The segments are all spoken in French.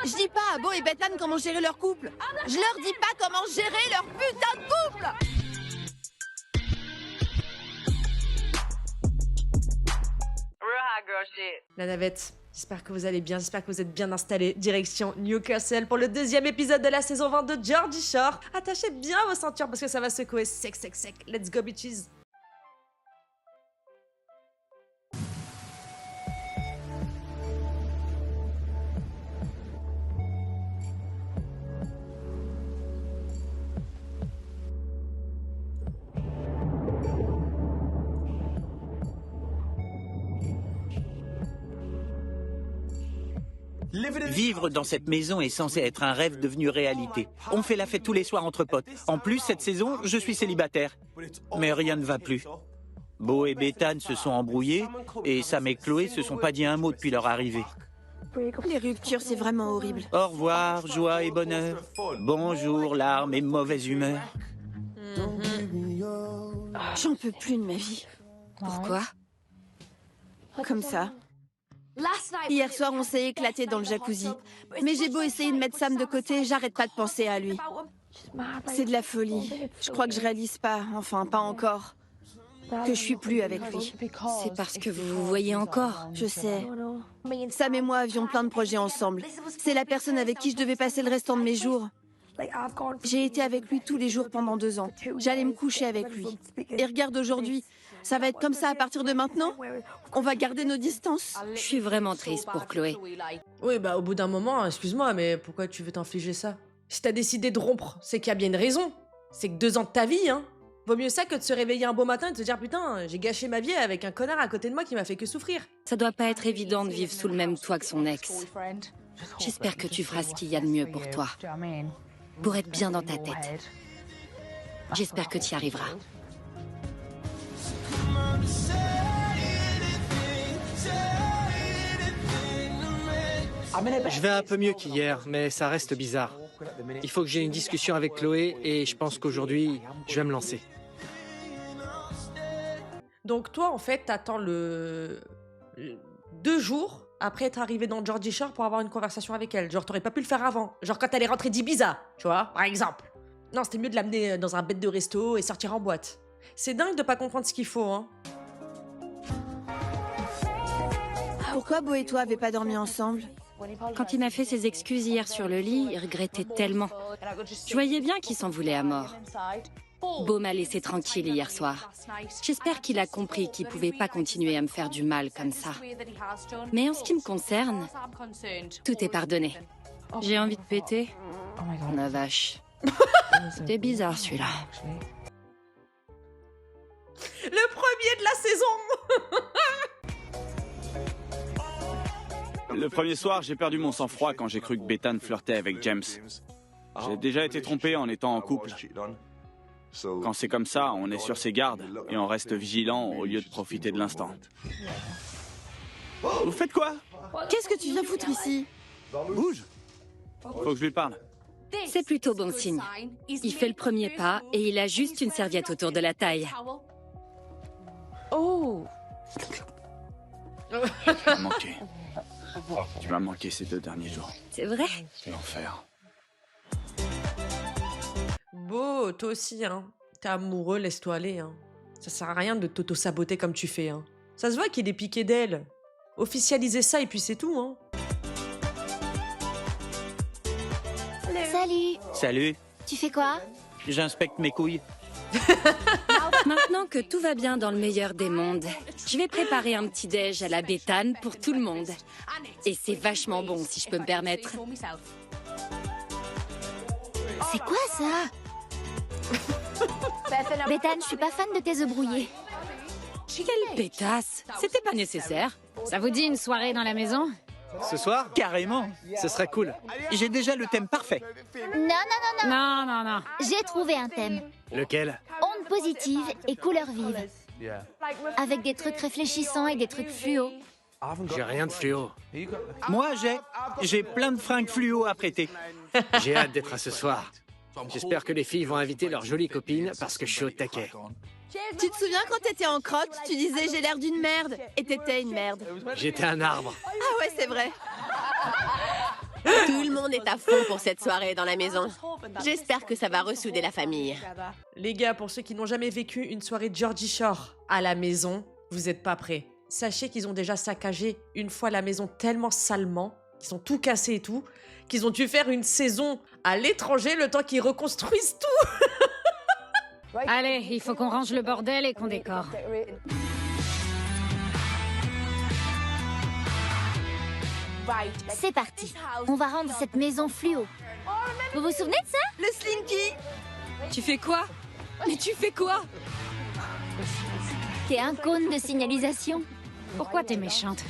Je dis pas à Beau et Bethany comment gérer leur couple. Je leur dis pas comment gérer leur putain de couple. La navette, j'espère que vous allez bien, j'espère que vous êtes bien installés. Direction Newcastle pour le 2e épisode de la saison 20 de Geordie Shore. Attachez bien vos ceintures parce que ça va secouer sec. Let's go bitches. Vivre dans cette maison est censé être un rêve devenu réalité. On fait la fête tous les soirs entre potes. En plus, cette saison, je suis célibataire. Mais rien ne va plus. Beau et Bethany se sont embrouillés et Sam et Chloé se sont pas dit un mot depuis leur arrivée. Les ruptures, c'est vraiment horrible. Au revoir, joie et bonheur. Bonjour, larmes et mauvaise humeur. J'en peux plus de ma vie. Pourquoi? Comme ça. Hier soir, on s'est éclaté dans le jacuzzi. Mais j'ai beau essayer de mettre Sam de côté, j'arrête pas de penser à lui. C'est de la folie. Je crois que je réalise pas, enfin pas encore, que je suis plus avec lui. C'est parce que vous vous voyez encore. Je sais. Sam et moi avions plein de projets ensemble. C'est la personne avec qui je devais passer le restant de mes jours. J'ai été avec lui tous les jours pendant 2 ans. J'allais me coucher avec lui. Et regarde aujourd'hui, ça va être comme ça à partir de maintenant. On va garder nos distances. Je suis vraiment triste pour Chloé. Oui, bah au bout d'un moment, excuse-moi, mais pourquoi tu veux t'infliger ça? Si t'as décidé de rompre, c'est qu'il y a bien une raison. C'est que 2 ans de ta vie, hein. Vaut mieux ça que de se réveiller un beau matin et de se dire putain, j'ai gâché ma vie avec un connard à côté de moi qui m'a fait que souffrir. Ça doit pas être évident de vivre sous le même toit que son ex. J'espère que tu feras ce qu'il y a de mieux pour toi. Pour être bien dans ta tête. J'espère que tu y arriveras. Je vais un peu mieux qu'hier, mais ça reste bizarre. Il faut que j'ai une discussion avec Chloé et je pense qu'aujourd'hui, je vais me lancer. Donc toi, en fait, t'attends le 2 jours après être arrivé dans Geordie Shore pour avoir une conversation avec elle. Genre, t'aurais pas pu le faire avant. Genre quand elle est rentrée d'Ibiza, tu vois, par exemple. Non, c'était mieux de l'amener dans un bête de resto et sortir en boîte. C'est dingue de pas comprendre ce qu'il faut, hein. Pourquoi Beau et toi avez pas dormi ensemble? Quand il m'a fait ses excuses hier sur le lit, il regrettait tellement. Je voyais bien qu'il s'en voulait à mort. Beau m'a laissé tranquille hier soir. J'espère qu'il a compris qu'il pouvait pas continuer à me faire du mal comme ça. Mais en ce qui me concerne, tout est pardonné. J'ai envie de péter. La vache. C'était bizarre celui-là. Le premier de la saison. Le premier soir, j'ai perdu mon sang-froid quand j'ai cru que Bethany flirtait avec James. J'ai déjà été trompé en étant en couple. Quand c'est comme ça, on est sur ses gardes et on reste vigilant au lieu de profiter de l'instant. Vous faites quoi? Qu'est-ce que tu viens foutre ici? Bouge! Faut que je lui parle. C'est plutôt bon signe. Il fait le premier pas et il a juste une serviette autour de la taille. Oh. Tu m'as manqué. Tu m'as manqué ces 2 derniers jours. C'est vrai? L'enfer. Beau, toi aussi, hein. T'es amoureux, laisse-toi aller, hein. Ça sert à rien de t'auto-saboter comme tu fais, hein. Ça se voit qu'il est piqué d'elle. Officialisez ça et puis c'est tout, hein. Salut, Salut, tu fais quoi? j'inspecte mes couilles. Maintenant que tout va bien dans le meilleur des mondes, je vais préparer un petit déj à la Bethany pour tout le monde. Et c'est vachement bon, si je peux me permettre. C'est quoi ça? Bethany, je suis pas fan de tes œufs brouillés. Quelle pétasse! C'était pas nécessaire. Ça vous dit une soirée dans la maison? Ce soir, Carrément. ce serait cool. J'ai déjà le thème parfait. Non. Non. J'ai trouvé un thème. Lequel? Ondes positives et couleurs vives. Avec des trucs réfléchissants et des trucs fluo. J'ai rien de fluo. Moi, j'ai plein de fringues fluo à prêter. J'ai hâte d'être à ce soir. J'espère que les filles vont inviter leurs jolies copines parce que je suis au taquet. Tu te souviens quand t'étais en crotte, tu disais j'ai l'air d'une merde et t'étais une merde. J'étais un arbre. Ah ouais, c'est vrai. Tout le monde est à fond pour cette soirée dans la maison. J'espère que ça va ressouder la famille. Les gars, pour ceux qui n'ont jamais vécu une soirée Geordie Shore à la maison, vous êtes pas prêts. Sachez qu'ils ont déjà saccagé une fois la maison tellement salement, qu'ils ont tout cassé et tout, qu'ils ont dû faire une saison à l'étranger le temps qu'ils reconstruisent tout. Allez, il faut qu'on range le bordel et qu'on décore. C'est parti. On va rendre cette maison fluo. Vous vous souvenez de ça? Le Slinky! Tu fais quoi? Mais tu fais quoi? C'est un cône de signalisation. Pourquoi t'es méchante?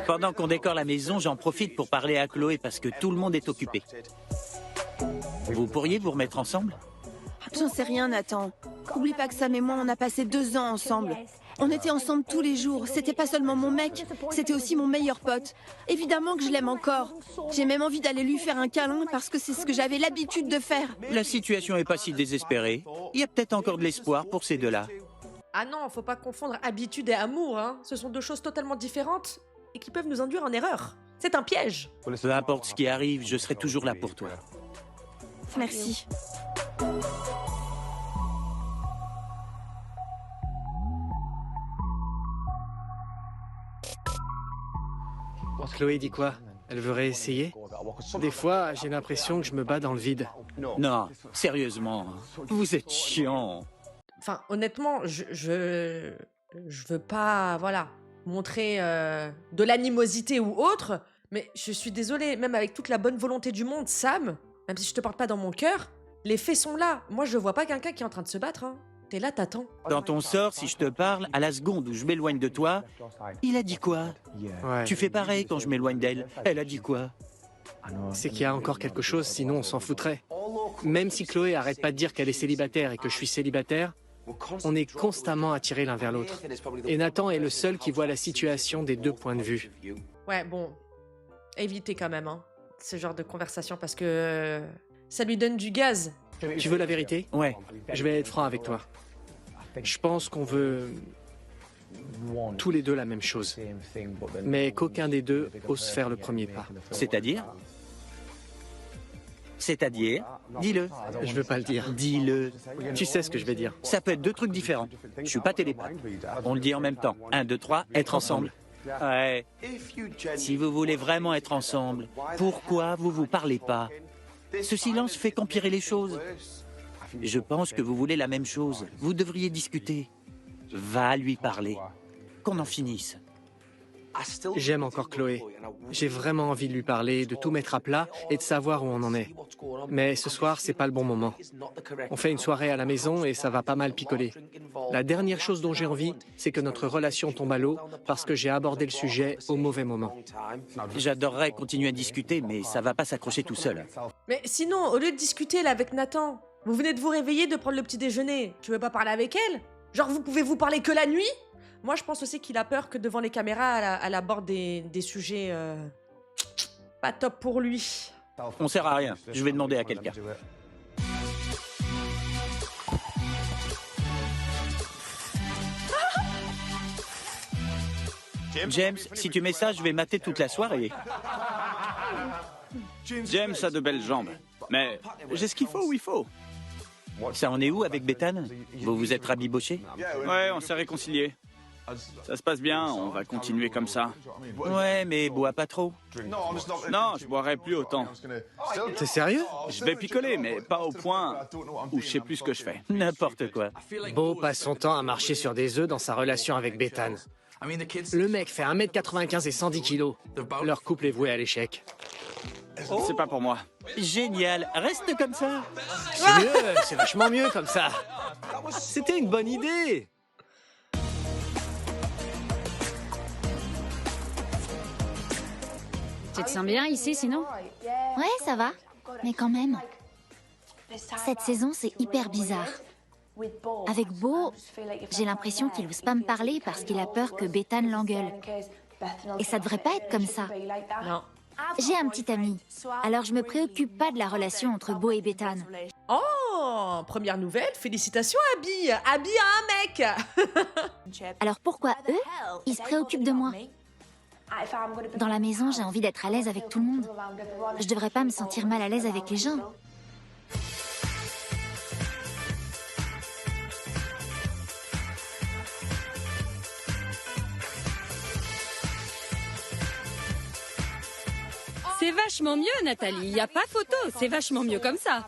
Pendant qu'on décore la maison, j'en profite pour parler à Chloé parce que tout le monde est occupé. Vous pourriez vous remettre ensemble? J'en sais rien, Nathan. Oublie pas que Sam et moi, on a passé 2 ans ensemble. On était ensemble tous les jours. C'était pas seulement mon mec, c'était aussi mon meilleur pote. Évidemment que je l'aime encore. J'ai même envie d'aller lui faire un câlin parce que c'est ce que j'avais l'habitude de faire. La situation est pas si désespérée. Il y a peut-être encore de l'espoir pour ces deux-là. Ah non, faut pas confondre habitude et amour, hein. Ce sont deux choses totalement différentes et qui peuvent nous induire en erreur. C'est un piège. Peu importe ce qui arrive, je serai toujours là pour toi. Merci. Chloé dit quoi? Elle veut réessayer? Des fois, j'ai l'impression que je me bats dans le vide. Non, sérieusement, vous êtes chiant. Enfin, honnêtement, je veux pas, voilà, montrer de l'animosité ou autre, mais je suis désolée, même avec toute la bonne volonté du monde, Sam, même si je te porte pas dans mon cœur, les faits sont là. Moi, je vois pas quelqu'un qui est en train de se battre, hein. T'es là, t'attends. Dans ton sort, si je te parle, à la seconde où je m'éloigne de toi, il a dit quoi? Ouais. Tu fais pareil quand je m'éloigne d'elle. Elle a dit quoi? C'est qu'il y a encore quelque chose, sinon on s'en foutrait. Même si Chloé arrête pas de dire qu'elle est célibataire et que je suis célibataire, on est constamment attirés l'un vers l'autre. Et Nathan est le seul qui voit la situation des deux points de vue. Ouais, bon, évitez quand même, hein, ce genre de conversation parce que ça lui donne du gaz. Tu veux la vérité? Ouais. Je vais être franc avec toi. Je pense qu'on veut tous les deux la même chose, mais qu'aucun des deux ose faire le premier pas. C'est-à-dire? C'est-à-dire? Dis-le. Je veux pas le dire. Dis-le. Tu sais ce que je vais dire. Ça peut être deux trucs différents. Je suis pas télépathe. On le dit en même temps. 1, 2, 3, être ensemble. Ouais. Si vous voulez vraiment être ensemble, pourquoi vous parlez pas? Ce silence fait qu'empirer les choses. Je pense que vous voulez la même chose. Vous devriez discuter. Va lui parler. Qu'on en finisse. J'aime encore Chloé. J'ai vraiment envie de lui parler, de tout mettre à plat et de savoir où on en est. Mais ce soir, c'est pas le bon moment. On fait une soirée à la maison et ça va pas mal picoler. La dernière chose dont j'ai envie, c'est que notre relation tombe à l'eau parce que j'ai abordé le sujet au mauvais moment. J'adorerais continuer à discuter, mais ça va pas s'accrocher tout seul. Mais sinon, au lieu de discuter là avec Nathan, vous venez de vous réveiller, de prendre le petit déjeuner. Tu veux pas parler avec elle? Genre, vous pouvez vous parler que la nuit? Moi, je pense aussi qu'il a peur que devant les caméras, elle aborde des sujets pas top pour lui. On sert à rien. Je vais demander à quelqu'un. James, si tu mets ça, je vais mater toute la soirée. James a de belles jambes, mais j'ai ce qu'il faut où il faut. Ça en est où avec Bethane? Vous vous êtes rabiboché? Ouais, on s'est réconciliés. Ça se passe bien, on va continuer comme ça. Ouais, mais bois pas trop. Non, je boirai plus autant. T'es sérieux? Je vais picoler, mais pas au point où je sais plus ce que je fais. N'importe quoi. Beau passe son temps à marcher sur des œufs dans sa relation avec Bethane. Le mec fait 1m95 et 110 kilos. Leur couple est voué à l'échec. C'est pas pour moi. Génial, reste comme ça. C'est mieux, c'est vachement mieux comme ça. C'était une bonne idée. Tu te sens bien ici, sinon? Ouais, ça va. Mais quand même. Cette saison, c'est hyper bizarre. Avec Beau, j'ai l'impression qu'il n'ose pas me parler parce qu'il a peur que Bethane l'engueule. Et ça devrait pas être comme ça. Non. J'ai un petit ami, alors je me préoccupe pas de la relation entre Beau et Bethany. Oh, première nouvelle, félicitations Abby. Abby a un mec. Alors pourquoi eux, ils se préoccupent de moi? Dans la maison, j'ai envie d'être à l'aise avec tout le monde. Je devrais pas me sentir mal à l'aise avec les gens. C'est vachement mieux, Nathalie. Y a pas photo. C'est vachement mieux comme ça.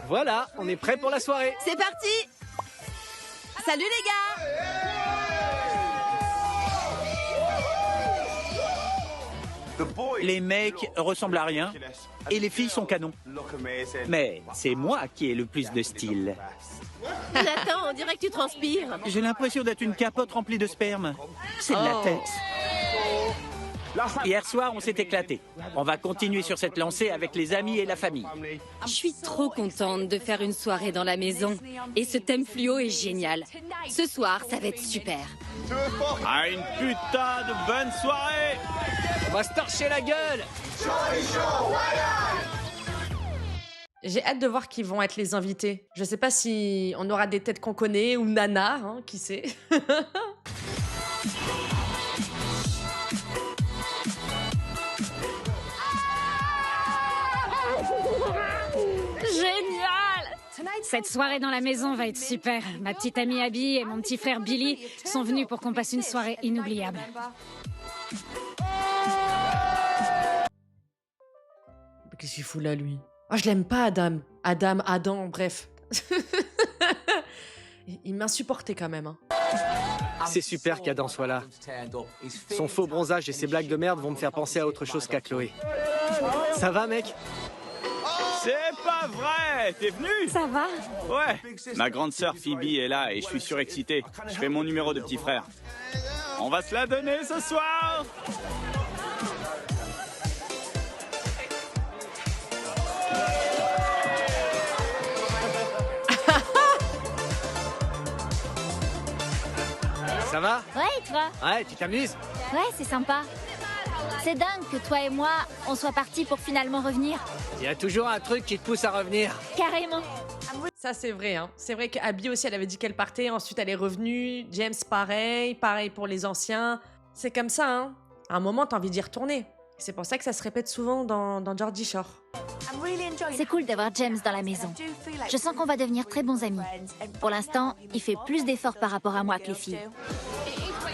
Voilà, on est prêt pour la soirée. C'est parti! Salut les gars! Les mecs ressemblent à rien et les filles sont canons. Mais c'est moi qui ai le plus de style. Nathan, on dirait que tu transpires. J'ai l'impression d'être une capote remplie de sperme. C'est de latex. Hier soir, on s'est éclaté. On va continuer sur cette lancée avec les amis et la famille. Je suis trop contente de faire une soirée dans la maison. Et ce thème fluo est génial. Ce soir, ça va être super. Ah, une putain de bonne soirée! On va se torcher la gueule. J'ai hâte de voir qui vont être les invités. Je sais pas si on aura des têtes qu'on connaît ou Nana, hein, qui sait. Génial! Cette soirée dans la maison va être super. Ma petite amie Abby et mon petit frère Billy sont venus pour qu'on passe une soirée inoubliable. Qu'est-ce qu'il fout là, lui? Ah, je l'aime pas, Adam, bref. Il m'insupportait quand même. Hein. C'est super qu'Adam soit là. Son faux bronzage et ses blagues de merde vont me faire penser à autre chose qu'à Chloé. Ça va, mec? C'est pas vrai! T'es venu? Ça va? Ouais. Ma grande sœur Phoebe est là et je suis surexcité. Je fais mon numéro de petit frère. On va se la donner ce soir! Ça va? Ouais, et toi? Ouais, tu t'amuses? Ouais, c'est sympa. C'est dingue que toi et moi, on soit partis pour finalement revenir. Il y a toujours un truc qui te pousse à revenir. Carrément. Ça, c'est vrai. Hein. C'est vrai qu'Abby aussi, elle avait dit qu'elle partait. Ensuite, elle est revenue. James, pareil. Pareil pour les anciens. C'est comme ça, hein. À un moment, t'as envie d'y retourner. C'est pour ça que ça se répète souvent dans Georgie Shore. C'est cool d'avoir James dans la maison. Je sens qu'on va devenir très bons amis. Pour l'instant, il fait plus d'efforts par rapport à moi que les filles.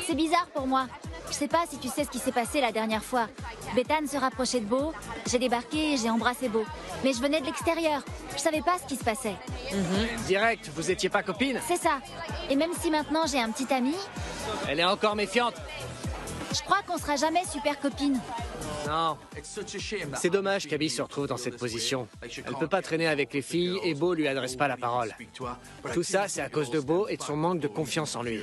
C'est bizarre pour moi. Je sais pas si tu sais ce qui s'est passé la dernière fois. Bethany se rapprochait de Beau, j'ai débarqué et j'ai embrassé Beau. Mais je venais de l'extérieur. Je savais pas ce qui se passait. Direct, vous étiez pas copines? C'est ça. Et même si maintenant j'ai un petit ami, Elle est encore méfiante. je crois qu'on sera jamais super copines. Non. C'est dommage qu'Abby se retrouve dans cette position. Elle peut pas traîner avec les filles et Beau lui adresse pas la parole. Tout ça, c'est à cause de Beau et de son manque de confiance en lui.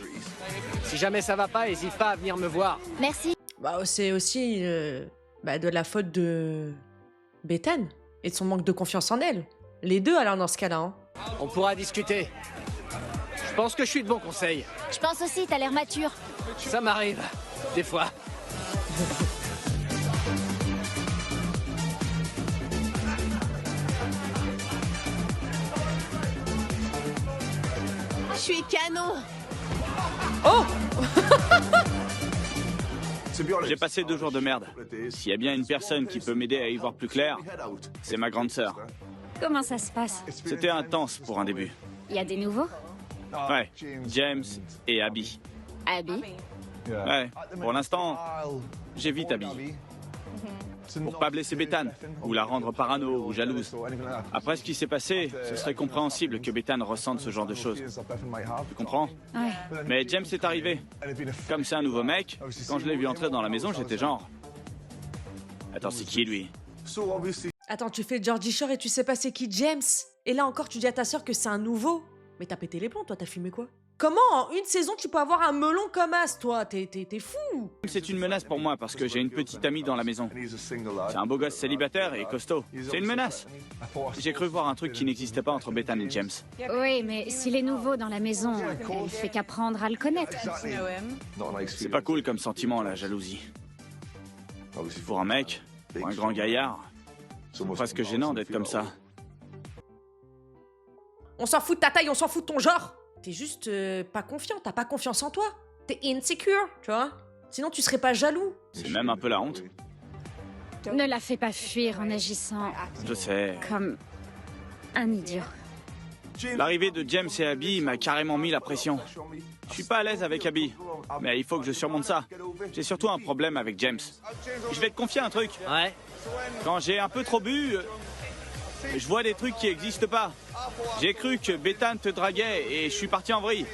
Si jamais ça va pas, hésite pas à venir me voir. Merci. Bah, c'est aussi de la faute de Bethany et de son manque de confiance en elle. Les deux, alors, dans ce cas-là. Hein. On pourra discuter. Je pense que je suis de bons conseils. Je pense aussi, t'as l'air mature. Ça m'arrive. Des fois. Je suis canon. Oh! J'ai passé 2 jours de merde. S'il y a bien une personne qui peut m'aider à y voir plus clair, c'est ma grande sœur. Comment ça se passe? C'était intense pour un début. Il y a des nouveaux? Ouais, James et Abby. Abby? Ouais, pour l'instant, j'évite Abby. Pour pas blesser Bethany, ou la rendre parano ou jalouse. Après ce qui s'est passé, ce serait compréhensible que Bethany ressente ce genre de choses. Tu comprends? Ouais. Mais James est arrivé. Comme c'est un nouveau mec, quand je l'ai vu entrer dans la maison, j'étais genre... Attends, c'est qui lui? Attends, tu fais Georgie Shore et tu sais pas c'est qui James? Et là encore, tu dis à ta sœur que c'est un nouveau? Mais t'as pété les plombs, toi, t'as fumé quoi? Comment en une saison tu peux avoir un melon comme As, toi? T'es fou. C'est une menace pour moi parce que j'ai une petite amie dans la maison. C'est un beau gosse célibataire et costaud. C'est une menace. J'ai cru voir un truc qui n'existait pas entre Bethany et James. Oui, mais s'il est nouveau dans la maison, elle fait qu'apprendre à le connaître. C'est pas cool comme sentiment, la jalousie. Pour un mec, pour un grand gaillard, c'est presque gênant d'être comme ça. On s'en fout de ta taille, on s'en fout de ton genre. T'es juste pas confiant, t'as pas confiance en toi. T'es insecure, tu vois. Sinon tu serais pas jaloux. C'est même un peu la honte. Ne la fais pas fuir en agissant Je sais. comme un idiot. L'arrivée de James et Abby m'a carrément mis la pression. Je suis pas à l'aise avec Abby, mais il faut que je surmonte ça. J'ai surtout un problème avec James. Je vais te confier un truc. Ouais. Quand j'ai un peu trop bu, je vois des trucs qui n'existent pas. J'ai cru que Bethany te draguait et je suis parti en vrille.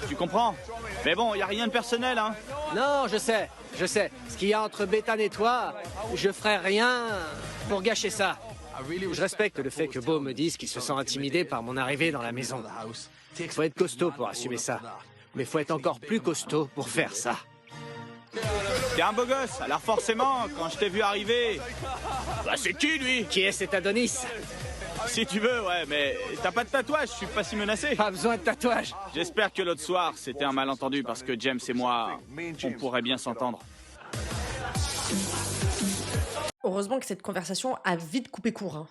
Tu comprends? Mais bon, y a rien de personnel, hein. Non, je sais. Ce qu'il y a entre Bethany et toi, je ferai rien pour gâcher ça. Je respecte le fait que Beau me dise qu'il se sent intimidé par mon arrivée dans la maison. Faut être costaud pour assumer ça. Mais faut être encore plus costaud pour faire ça. T'es un beau gosse, alors forcément, quand je t'ai vu arriver... Bah c'est qui, lui? Qui est cet Adonis? Si tu veux, ouais, mais t'as pas de tatouage, je suis pas si menacé. Pas besoin de tatouage. J'espère que l'autre soir, c'était un malentendu parce que James et moi, on pourrait bien s'entendre. Heureusement que cette conversation a vite coupé court. Hein.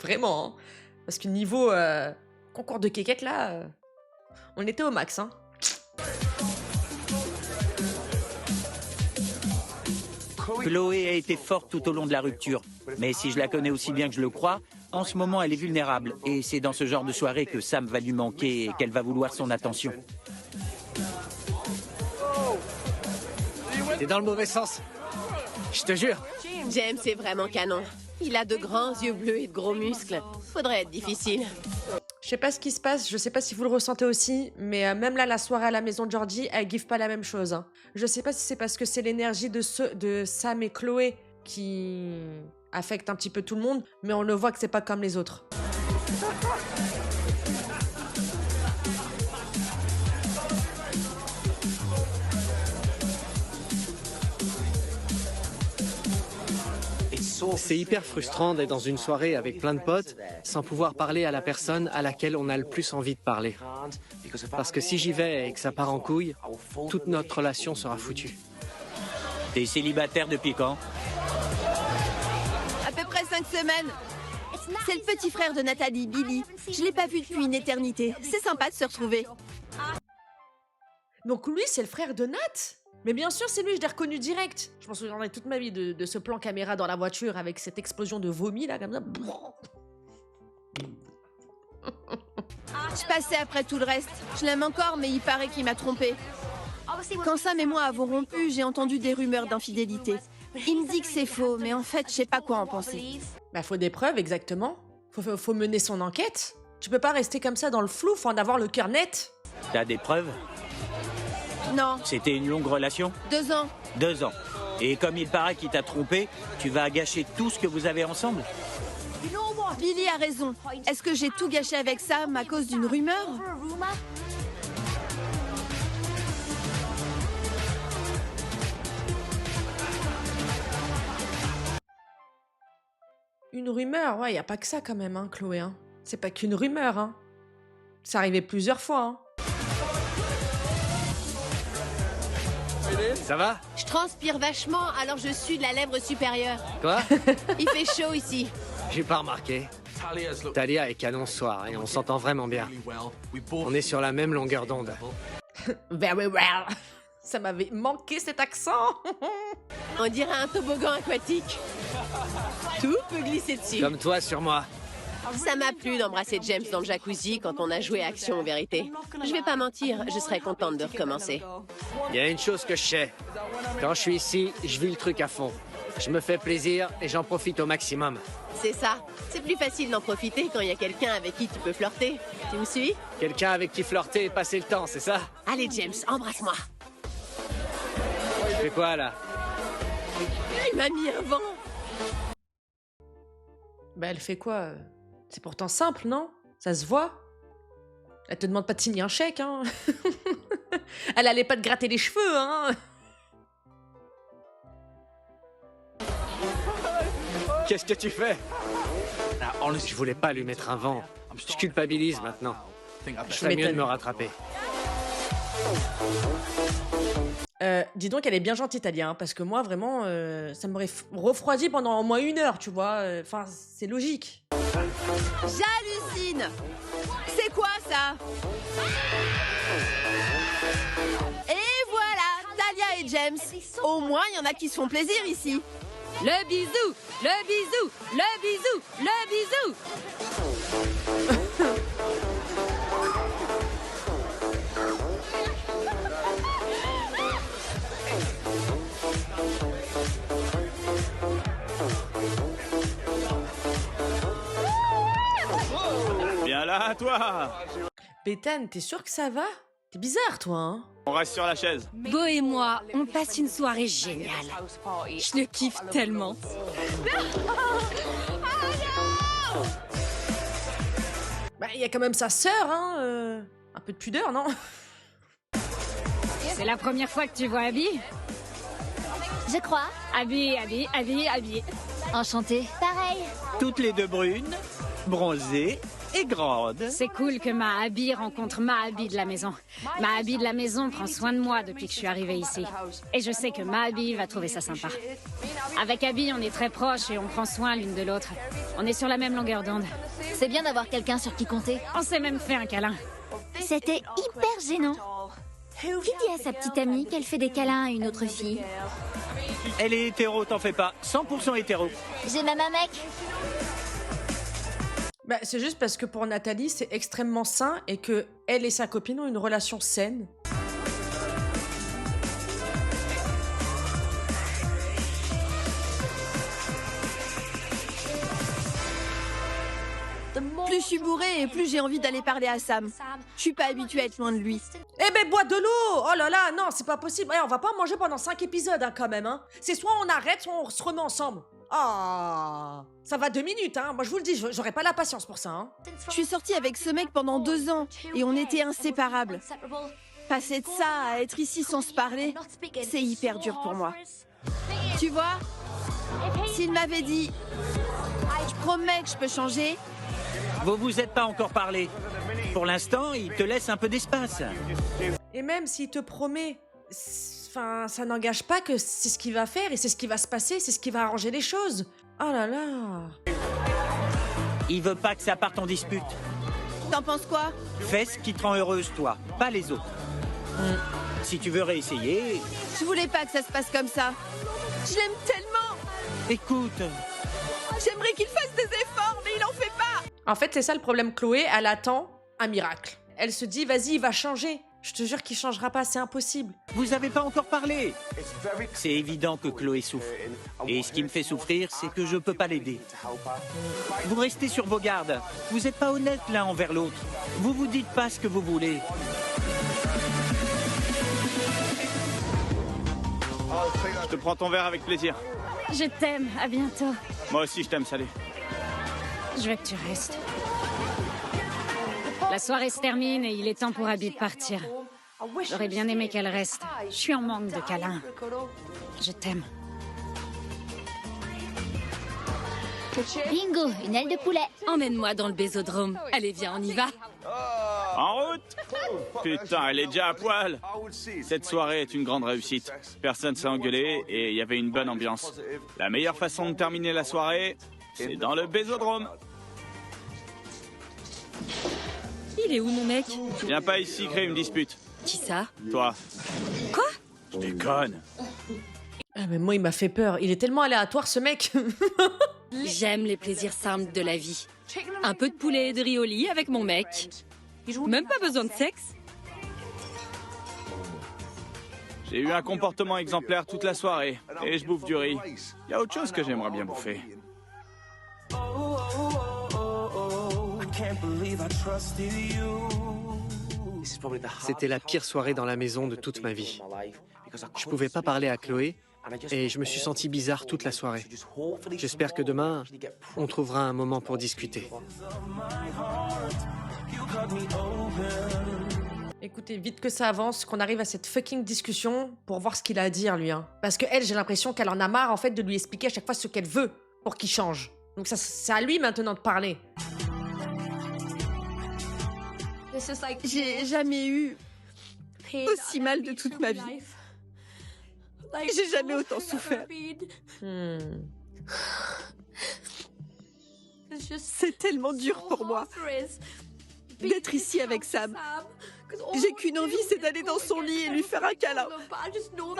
Vraiment. Hein. Parce que niveau concours de quéquette, là, on était au max. Hein. Chloé a été forte tout au long de la rupture. Mais si je la connais aussi bien que je le crois, en ce moment elle est vulnérable. Et c'est dans ce genre de soirée que Sam va lui manquer et qu'elle va vouloir son attention. T'es dans le mauvais sens. Je te jure. James est vraiment canon. Il a de grands yeux bleus et de gros muscles. Faudrait être difficile. Je sais pas ce qui se passe, je sais pas si vous le ressentez aussi, mais même là, la soirée à la maison de Georgie, elle give pas la même chose. Hein. Je sais pas si c'est parce que c'est l'énergie de Sam et Chloé qui affecte un petit peu tout le monde, mais on le voit que c'est pas comme les autres. C'est hyper frustrant d'être dans une soirée avec plein de potes sans pouvoir parler à la personne à laquelle on a le plus envie de parler. Parce que si j'y vais et que ça part en couille, toute notre relation sera foutue. T'es célibataire depuis quand? À peu près 5 semaines. C'est le petit frère de Nathalie, Billy. Je l'ai pas vu depuis une éternité. C'est sympa de se retrouver. Donc lui, c'est le frère de Nat? Mais bien sûr, c'est lui, je l'ai reconnu direct. Je m'en souviendrai toute ma vie de ce plan caméra dans la voiture avec cette explosion de vomi, là, comme ça. Je passais après tout le reste. Je l'aime encore, mais il paraît qu'il m'a trompée. Quand Sam et moi avons rompu, j'ai entendu des rumeurs d'infidélité. Il me dit que c'est faux, mais en fait, je sais pas quoi en penser. Bah, faut des preuves, exactement. Faut mener son enquête. Tu peux pas rester comme ça dans le flou, faut en avoir le cœur net. T'as des preuves? Non. C'était une longue relation? 2 ans. 2 ans. Et comme il paraît qu'il t'a trompé, tu vas gâcher tout ce que vous avez ensemble? Billy a raison. Est-ce que j'ai tout gâché avec Sam à cause d'une rumeur? Une rumeur, ouais, y a pas que ça quand même, hein, Chloé. Hein. C'est pas qu'une rumeur, hein. C'est arrivé plusieurs fois, hein. Ça va? Je transpire vachement, alors je suis de la lèvre supérieure. Quoi? Il fait chaud ici. J'ai pas remarqué. Talia est canon ce soir et on s'entend vraiment bien. On est sur la même longueur d'onde. Very well. Ça m'avait manqué cet accent. On dirait un toboggan aquatique. Tout peut glisser dessus. Comme toi sur moi. Ça m'a plu d'embrasser James dans le jacuzzi quand on a joué Action en vérité. Je vais pas mentir, je serais contente de recommencer. Il y a une chose que je sais. Quand je suis ici, je vis le truc à fond. Je me fais plaisir et j'en profite au maximum. C'est ça. C'est plus facile d'en profiter quand il y a quelqu'un avec qui tu peux flirter. Tu me suis? Quelqu'un avec qui flirter et passer le temps, c'est ça? Allez James, embrasse-moi. Tu fais quoi là? Il m'a mis un vent. Bah elle fait quoi? C'est pourtant simple, non? Ça se voit? Elle te demande pas de signer un chèque, hein. Elle allait pas te gratter les cheveux, hein. Qu'est-ce que tu fais? Je voulais pas lui mettre un vent. Je culpabilise maintenant. Je ferais mieux de me rattraper. Dis donc, elle est bien gentille, Talia, hein, parce que moi, vraiment, ça m'aurait refroidi pendant au moins 1 heure, tu vois. Enfin, c'est logique. J'hallucine. C'est quoi ça? Et voilà, Talia et James. Au moins, il y en a qui se font plaisir ici. Le bisou, le bisou, le bisou, le bisou. Viens là, toi. Bethane, t'es sûr que ça va? T'es bizarre, toi, hein. On reste sur la chaise. Beau et moi, on passe une soirée géniale. Je le kiffe tellement. Bah, il y a quand même sa sœur, hein. Un peu de pudeur, non? C'est la première fois que tu vois Abby? Je crois. Abby. Enchantée. Pareil. Toutes les deux brunes, bronzées et grandes. C'est cool que ma Abby rencontre ma Abby de la maison. Ma Abby de la maison prend soin de moi depuis que je suis arrivée ici. Et je sais que ma Abby va trouver ça sympa. Avec Abby, on est très proches et on prend soin l'une de l'autre. On est sur la même longueur d'onde. C'est bien d'avoir quelqu'un sur qui compter. On s'est même fait un câlin. C'était hyper gênant. Qui dit à sa petite amie qu'elle fait des câlins à une autre fille? Elle est hétéro, t'en fais pas. 100% hétéro. J'ai même un mec. Bah, c'est juste parce que pour Nathalie, c'est extrêmement sain et que elle et sa copine ont une relation saine. Plus je suis bourrée et plus j'ai envie d'aller parler à Sam. Je suis pas habituée à être loin de lui. Eh ben, bois de l'eau! Oh là là, non, c'est pas possible. Eh, on va pas manger pendant 5 épisodes, hein, quand même, hein. C'est soit on arrête, soit on se remet ensemble. Ah, ça va 2 minutes, hein. Moi, je vous le dis, j'aurais pas la patience pour ça, hein. Je suis sortie avec ce mec pendant 2 ans et on était inséparables. Passer de ça à être ici sans se parler, c'est hyper dur pour moi. Tu vois, s'il m'avait dit « Je promets que je peux changer », Vous vous êtes pas encore parlé. Pour l'instant, il te laisse un peu d'espace. Et même s'il te promet, enfin, ça n'engage pas que c'est ce qu'il va faire et c'est ce qui va se passer, c'est ce qui va arranger les choses. Oh là là. Il veut pas que ça parte en dispute. t'en penses quoi? Fais ce qui te rend heureuse, toi, pas les autres. Si tu veux réessayer, Je voulais pas que ça se passe comme ça. Je l'aime tellement. écoute. J'aimerais qu'il fasse des efforts, mais il en fait pas. En fait, c'est ça le problème, Chloé, elle attend un miracle. Elle se dit, vas-y, il va changer. Je te jure qu'il changera pas, c'est impossible. Vous avez pas encore parlé. C'est évident que Chloé souffre. Et ce qui me fait souffrir, c'est que je peux pas l'aider. Vous restez sur vos gardes. Vous êtes pas honnêtes l'un envers l'autre. Vous vous dites pas ce que vous voulez. Je te prends ton verre avec plaisir. Je t'aime, à bientôt. Moi aussi, je t'aime, Salé. Je veux que tu restes. La soirée se termine et il est temps pour Abby de partir. J'aurais bien aimé qu'elle reste. Je suis en manque de câlins. Je t'aime. Bingo, une aile de poulet. Emmène-moi dans le bésodrome. Allez, viens, on y va. En route! Putain, elle est déjà à poil! Cette soirée est une grande réussite. Personne s'est engueulé et il y avait une bonne ambiance. La meilleure façon de terminer la soirée, c'est dans le bésodrome. Il est où, mon mec? Viens pas ici créer une dispute. Qui ça? Toi. Quoi? Je déconne. Ah, mais moi, il m'a fait peur. Il est tellement aléatoire, ce mec. J'aime les plaisirs simples de la vie. Un peu de poulet et de riz au lit avec mon mec. Même pas besoin de sexe. J'ai eu un comportement exemplaire toute la soirée et je bouffe du riz. Il y a autre chose que j'aimerais bien bouffer. C'était la pire soirée dans la maison de toute ma vie. Je pouvais pas parler à Chloé et je me suis senti bizarre toute la soirée. J'espère que demain, on trouvera un moment pour discuter. Écoutez, vite que ça avance, qu'on arrive à cette fucking discussion pour voir ce qu'il a à dire, lui. Hein. Parce que elle, j'ai l'impression qu'elle en a marre, en fait, de lui expliquer à chaque fois ce qu'elle veut pour qu'il change. Donc ça, c'est à lui maintenant de parler. J'ai jamais eu aussi mal de toute ma vie. J'ai jamais autant souffert. C'est tellement dur pour moi d'être ici avec Sam. J'ai qu'une envie, c'est d'aller dans son lit et lui faire un câlin.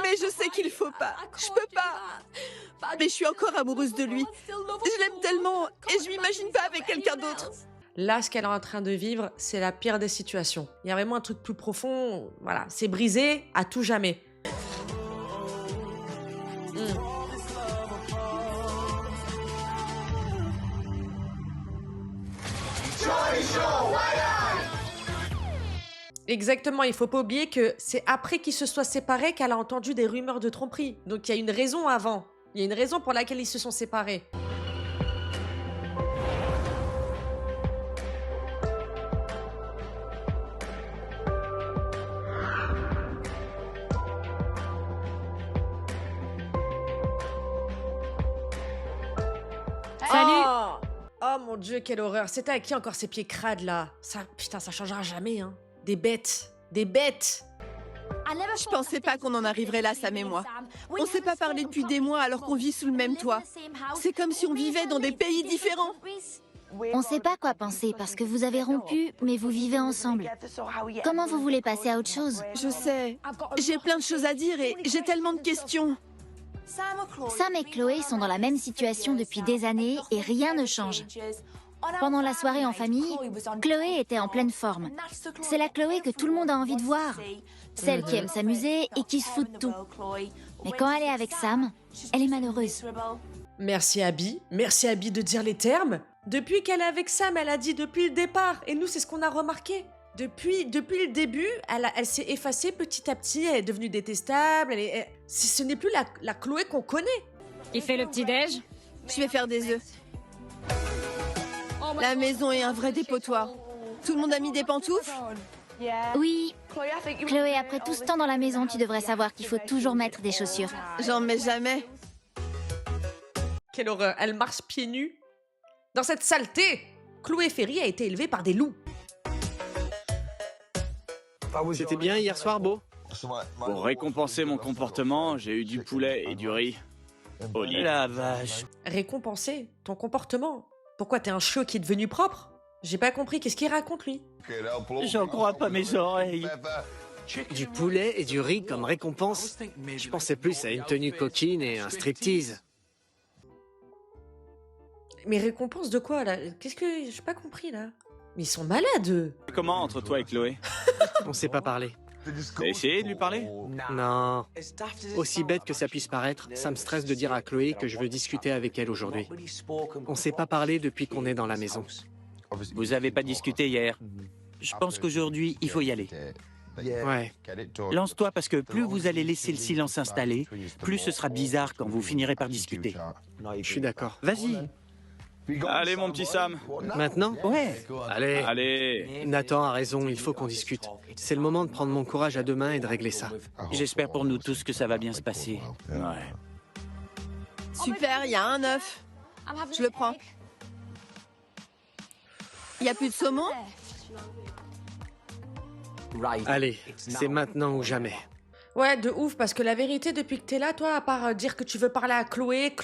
Mais je sais qu'il faut pas. Je peux pas. Mais je suis encore amoureuse de lui. Je l'aime tellement et je m'imagine pas avec quelqu'un d'autre. Là, ce qu'elle est en train de vivre, c'est la pire des situations. Il y a vraiment un truc plus profond. Voilà, c'est brisé à tout jamais. Exactement, il faut pas oublier que c'est après qu'ils se soient séparés qu'elle a entendu des rumeurs de tromperie. Donc il y a une raison avant. Il y a une raison pour laquelle ils se sont séparés. Salut. Oh mon Dieu, quelle horreur. C'était à qui encore ces pieds crades là? Ça, putain, ça changera jamais, hein. Des bêtes. Des bêtes. Je pensais pas qu'on en arriverait là, Sam et moi. On s'est pas parlé depuis des mois alors qu'on vit sous le même toit. C'est comme si on vivait dans des pays différents. On sait pas quoi penser parce que vous avez rompu, mais vous vivez ensemble. Comment vous voulez passer à autre chose? Je sais. J'ai plein de choses à dire et j'ai tellement de questions. Sam et Chloé sont dans la même situation depuis des années et rien ne change. Pendant la soirée en famille, Chloé était en pleine forme. C'est la Chloé que tout le monde a envie de voir. Celle qui aime s'amuser et qui se fout de tout. Mais quand elle est avec Sam, elle est malheureuse. Merci Abby de dire les termes. Depuis qu'elle est avec Sam, elle a dit depuis le départ. Et nous, c'est ce qu'on a remarqué. Depuis le début, elle s'est effacée petit à petit. Elle est devenue détestable. Ce n'est plus la Chloé qu'on connaît. Qui fait le petit-déj? Je vais faire des œufs. La maison est un vrai dépotoir. Tout le monde a mis des pantoufles? Oui. Chloé, après tout ce temps dans la maison, tu devrais savoir qu'il faut toujours mettre des chaussures. J'en mets jamais. Quelle horreur, elle marche pieds nus. Dans cette saleté, Chloé Ferry a été élevée par des loups. C'était bien hier soir, Beau? Pour récompenser mon comportement, j'ai eu du poulet et du riz. Au lit. La vache. Récompenser ton comportement? Pourquoi t'es un chiot qui est devenu propre? J'ai pas compris, qu'est-ce qu'il raconte lui? J'en crois pas mes oreilles. Du poulet et du riz comme récompense? Je pensais plus à une tenue coquine et un striptease. Mais récompense de quoi là? Qu'est-ce que... J'ai pas compris là. Mais ils sont malades eux. Comment entre toi et Chloé? On s'est pas parlé. T'as essayé de lui parler? Non. Aussi bête que ça puisse paraître, ça me stresse de dire à Chloé que je veux discuter avec elle aujourd'hui. On s'est pas parlé depuis qu'on est dans la maison. Vous avez pas discuté hier. Je pense qu'aujourd'hui, il faut y aller. Ouais. Lance-toi parce que plus vous allez laisser le silence s'installer, plus ce sera bizarre quand vous finirez par discuter. Je suis d'accord. Vas-y. Allez mon petit Sam. Maintenant? Ouais. Allez. Allez. Nathan a raison, il faut qu'on discute. C'est le moment de prendre mon courage à deux mains et de régler ça. J'espère pour nous tous que ça va bien se passer. Ouais. Super, il y a un œuf. Je le prends. Il y a plus de saumon? Allez, c'est maintenant ou jamais. Ouais, de ouf, parce que la vérité, depuis que t'es là, toi, à part dire que tu veux parler à Chloé,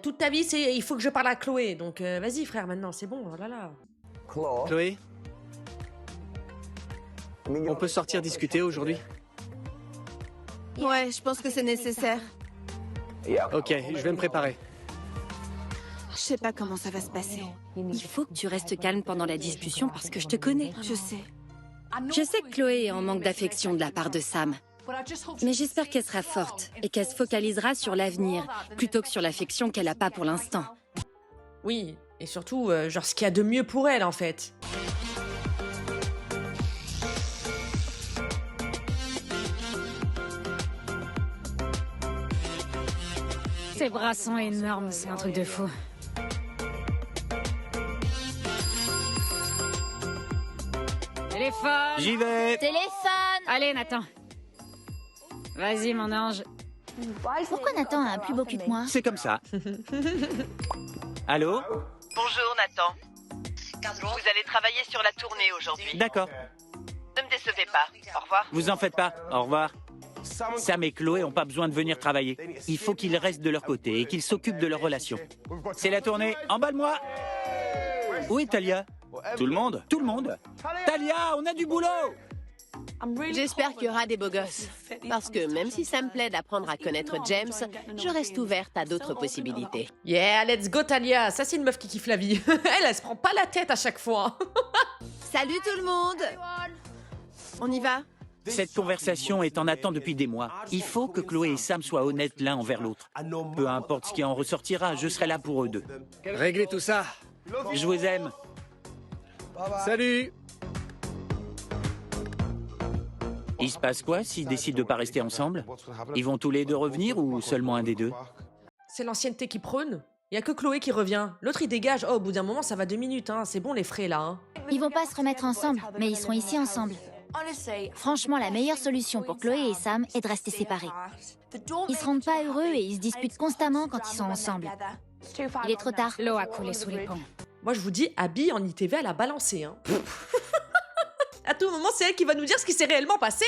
toute ta vie, c'est il faut que je parle à Chloé. Donc vas-y, frère, maintenant, c'est bon, oh là là. Chloé? On peut sortir discuter aujourd'hui? Ouais, je pense que c'est nécessaire. Ok, je vais me préparer. Je sais pas comment ça va se passer. Il faut que tu restes calme pendant la discussion parce que je te connais. Je sais. Je sais que Chloé est en manque d'affection de la part de Sam. Mais j'espère qu'elle sera forte et qu'elle se focalisera sur l'avenir plutôt que sur l'affection qu'elle n'a pas pour l'instant. Oui, et surtout, genre ce qu'il y a de mieux pour elle, en fait. Ses bras sont énormes, c'est un truc de fou. Téléphone. J'y vais. Téléphone. Allez, Nathan. Vas-y, mon ange. Pourquoi Nathan a un plus beau cul que moi? C'est comme ça. Allô? Bonjour Nathan. Vous allez travailler sur la tournée aujourd'hui. D'accord. Ne me décevez pas. Au revoir. Vous en faites pas. Au revoir. Sam et Chloé ont pas besoin de venir travailler. Il faut qu'ils restent de leur côté et qu'ils s'occupent de leur relation. C'est la tournée. Emballe-moi. Où est Talia? Tout le monde? Tout le monde. Talia, on a du boulot. J'espère qu'il y aura des beaux gosses. Parce que même si ça me plaît d'apprendre à connaître James, je reste ouverte à d'autres possibilités. Yeah, let's go Talia. Ça, c'est une meuf qui kiffe la vie. Elle se prend pas la tête à chaque fois. Salut tout le monde. On y va? Cette conversation est en attente depuis des mois. Il faut que Chloé et Sam soient honnêtes l'un envers l'autre. Peu importe ce qui en ressortira, je serai là pour eux deux. Réglez tout ça. Je vous aime. Salut. Il se passe quoi s'ils décident de pas rester ensemble? Ils vont tous les deux revenir ou seulement un des deux? C'est l'ancienneté qui prône. Y a que Chloé qui revient. L'autre, il dégage. Oh, au bout d'un moment, ça va 2 minutes. Hein. C'est bon, les frais, là. Hein. Ils vont pas se remettre ensemble, mais ils seront ici ensemble. Franchement, la meilleure solution pour Chloé et Sam est de rester séparés. Ils se rendent pas heureux et ils se disputent constamment quand ils sont ensemble. Il est trop tard. L'eau a coulé sous les ponts. Moi, je vous dis, Abby, en ITV, elle a balancé. Hein. À tout moment, c'est elle qui va nous dire ce qui s'est réellement passé.